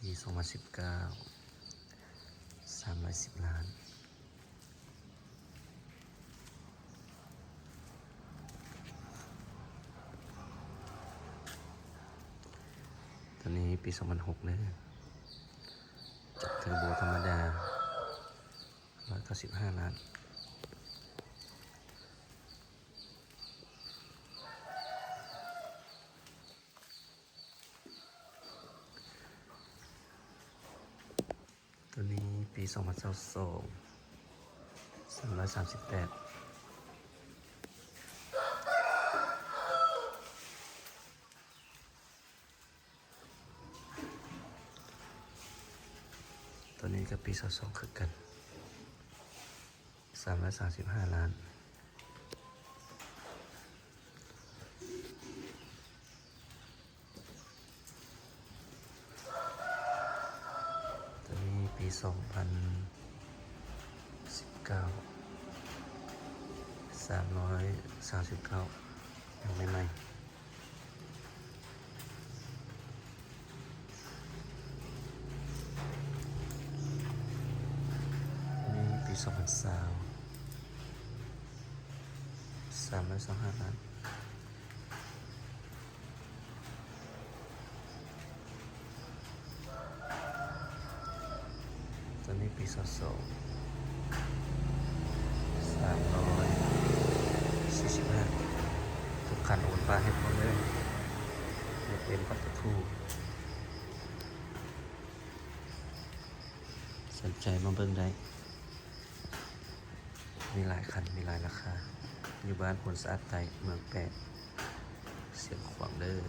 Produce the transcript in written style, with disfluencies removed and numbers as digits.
ปี2019 310 ล้านตอนนี้ปี2006เลยจัดเทอร์โบธรรมดา195 ล้านตัวนี้ปี2022 338ตัวนี้กับปี22คือกัน335 ล้านตัวนี้ปี2019 339ยังไม่ใหม่ปี2020 325 ล้านตอนนี้ปี22 345ทุกคันโอนฟ้าให้หมดเลยไม่เป็นปัตตทูสนใจมาเบิ่งได้มีหลายคันมีหลายราคาอยู่บ้านพลสะอาดไตเมืองแปดเสียงขวางเด้อ